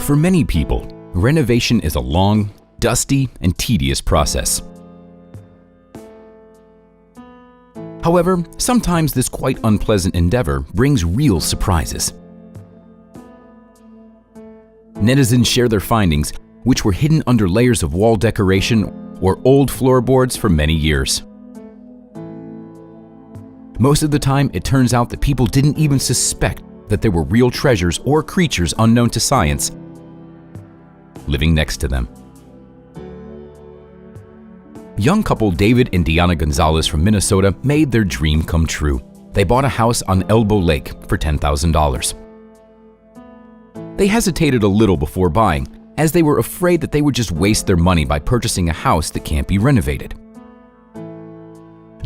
For many people, renovation is a long, dusty, and tedious process. However, sometimes this quite unpleasant endeavor brings real surprises. Netizens share their findings, which were hidden under layers of wall decoration or old floorboards for many years. Most of the time, it turns out that people didn't even suspect that there were real treasures or creatures unknown to science living next to them. Young couple David and Deanna Gonzalez from Minnesota made their dream come true. They bought a house on Elbow Lake for $10,000. They hesitated a little before buying, as they were afraid that they would just waste their money by purchasing a house that can't be renovated.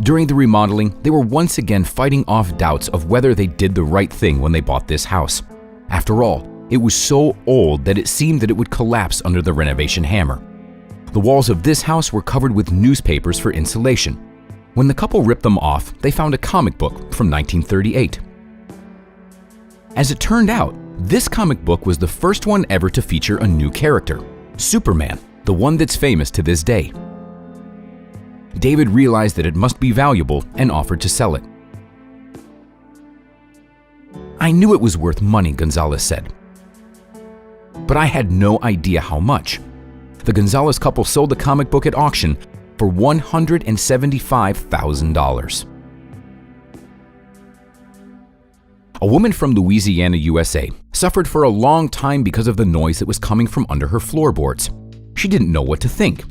During the remodeling, they were once again fighting off doubts of whether they did the right thing when they bought this house. After all, it was so old that it seemed that it would collapse under the renovation hammer. The walls of this house were covered with newspapers for insulation. When the couple ripped them off, they found a comic book from 1938. As it turned out, this comic book was the first one ever to feature a new character, Superman, the one that's famous to this day. David realized that it must be valuable and offered to sell it. "I knew it was worth money," Gonzalez said, "but I had no idea how much." The Gonzalez couple sold the comic book at auction for $175,000. A woman from Louisiana, USA, suffered for a long time because of the noise that was coming from under her floorboards. She didn't know what to think.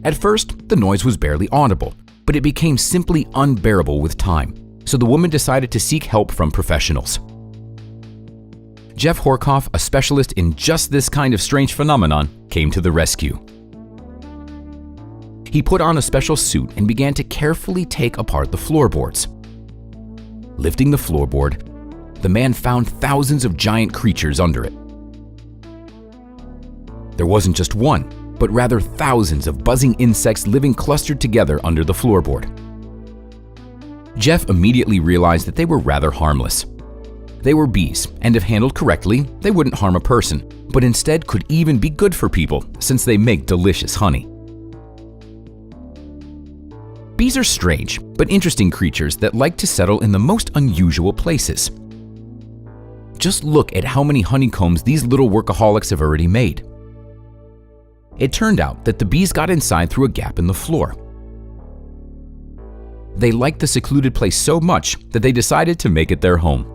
At first, the noise was barely audible, but it became simply unbearable with time, so the woman decided to seek help from professionals. Jeff Horkoff, a specialist in just this kind of strange phenomenon, came to the rescue. He put on a special suit and began to carefully take apart the floorboards. Lifting the floorboard, the man found thousands of giant creatures under it. There wasn't just one, but rather thousands of buzzing insects living clustered together under the floorboard. Jeff immediately realized that they were rather harmless. They were bees, and if handled correctly, they wouldn't harm a person, but instead could even be good for people since they make delicious honey. Bees are strange, but interesting creatures that like to settle in the most unusual places. Just look at how many honeycombs these little workaholics have already made. It turned out that the bees got inside through a gap in the floor. They liked the secluded place so much that they decided to make it their home.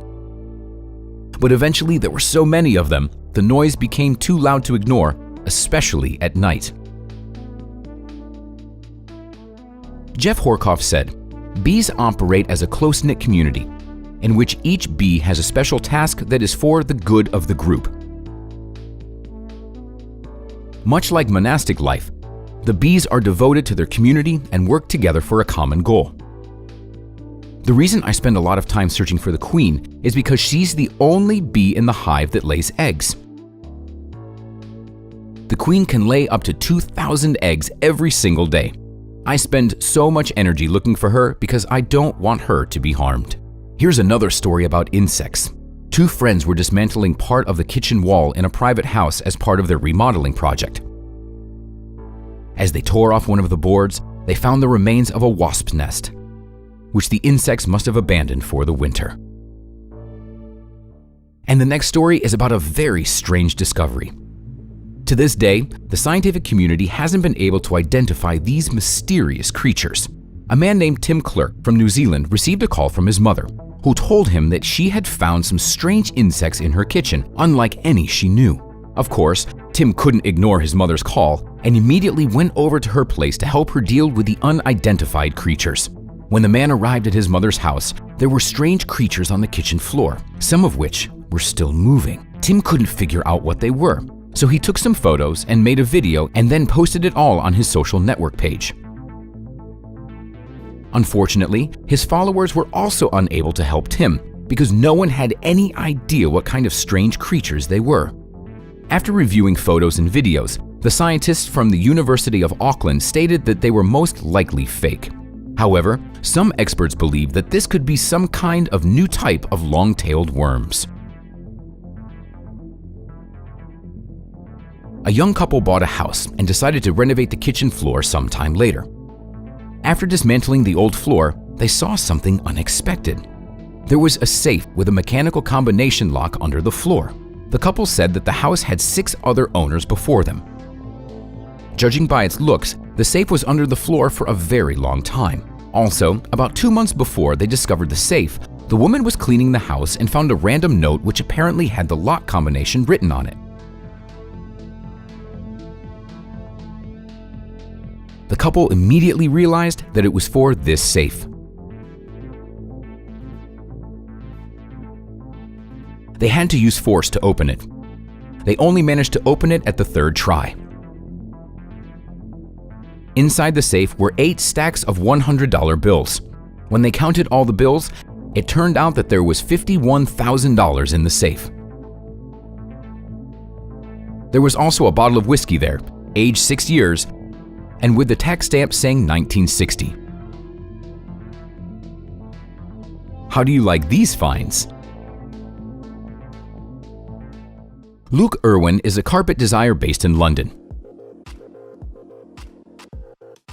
But eventually there were so many of them, the noise became too loud to ignore, especially at night. Jeff Horkoff said, "Bees operate as a close-knit community, in which each bee has a special task that is for the good of the group. Much like monastic life, the bees are devoted to their community and work together for a common goal. The reason I spend a lot of time searching for the queen is because she's the only bee in the hive that lays eggs. The queen can lay up to 2,000 eggs every single day. I spend so much energy looking for her because I don't want her to be harmed." Here's another story about insects. Two friends were dismantling part of the kitchen wall in a private house as part of their remodeling project. As they tore off one of the boards, they found the remains of a wasp's nest, which the insects must have abandoned for the winter. And the next story is about a very strange discovery. To this day, the scientific community hasn't been able to identify these mysterious creatures. A man named Tim Clerk from New Zealand received a call from his mother, who told him that she had found some strange insects in her kitchen, unlike any she knew. Of course, Tim couldn't ignore his mother's call and immediately went over to her place to help her deal with the unidentified creatures. When the man arrived at his mother's house, there were strange creatures on the kitchen floor, some of which were still moving. Tim couldn't figure out what they were, so he took some photos and made a video and then posted it all on his social network page. Unfortunately, his followers were also unable to help Tim because no one had any idea what kind of strange creatures they were. After reviewing photos and videos, the scientists from the University of Auckland stated that they were most likely fake. However, some experts believe that this could be some kind of new type of long-tailed worms. a young couple bought a house and decided to renovate the kitchen floor sometime later. After dismantling the old floor, they saw something unexpected. There was a safe with a mechanical combination lock under the floor. The couple said that the house had 6 other owners before them. Judging by its looks, the safe was under the floor for a very long time. Also, about 2 months before they discovered the safe, the woman was cleaning the house and found a random note which apparently had the lock combination written on it. The couple immediately realized that it was for this safe. They had to use force to open it. They only managed to open it at the 3rd try. Inside the safe were 8 stacks of $100 bills. When they counted all the bills, it turned out that there was $51,000 in the safe. There was also a bottle of whiskey there, aged 6 years, and with the tax stamp saying 1960. How do you like these finds? Luke Irwin is a carpet designer based in London.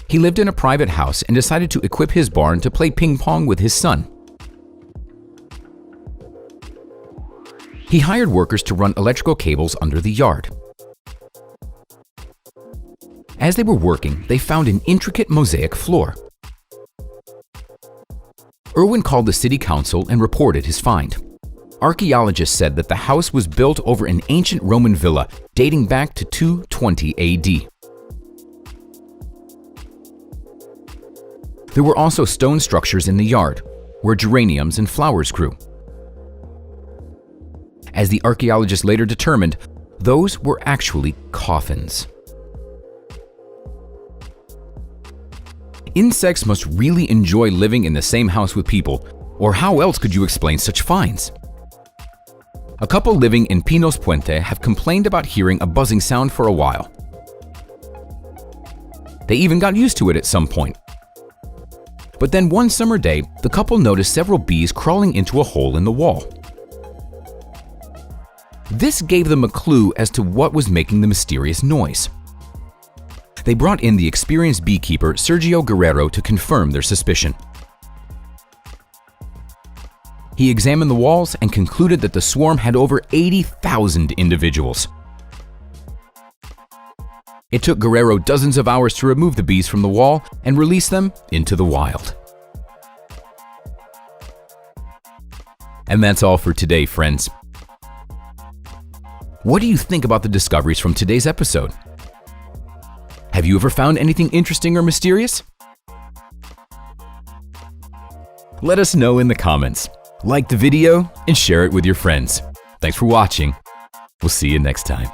He lived in a private house and decided to equip his barn to play ping pong with his son. He hired workers to run electrical cables under the yard. As they were working, they found an intricate mosaic floor. Irwin called the city council and reported his find. Archaeologists said that the house was built over an ancient Roman villa dating back to 220 AD. There were also stone structures in the yard, where geraniums and flowers grew. As the archaeologists later determined, those were actually coffins. Insects must really enjoy living in the same house with people, or how else could you explain such finds? A couple living in Pinos Puente have complained about hearing a buzzing sound for a while. They even got used to it at some point. But then one summer day, the couple noticed several bees crawling into a hole in the wall. This gave them a clue as to what was making the mysterious noise. They brought in the experienced beekeeper Sergio Guerrero to confirm their suspicion. He examined the walls and concluded that the swarm had over 80,000 individuals. It took Guerrero dozens of hours to remove the bees from the wall and release them into the wild. And that's all for today, friends. What do you think about the discoveries from today's episode? Have you ever found anything interesting or mysterious? Let us know in the comments. Like the video and share it with your friends. Thanks for watching. We'll see you next time.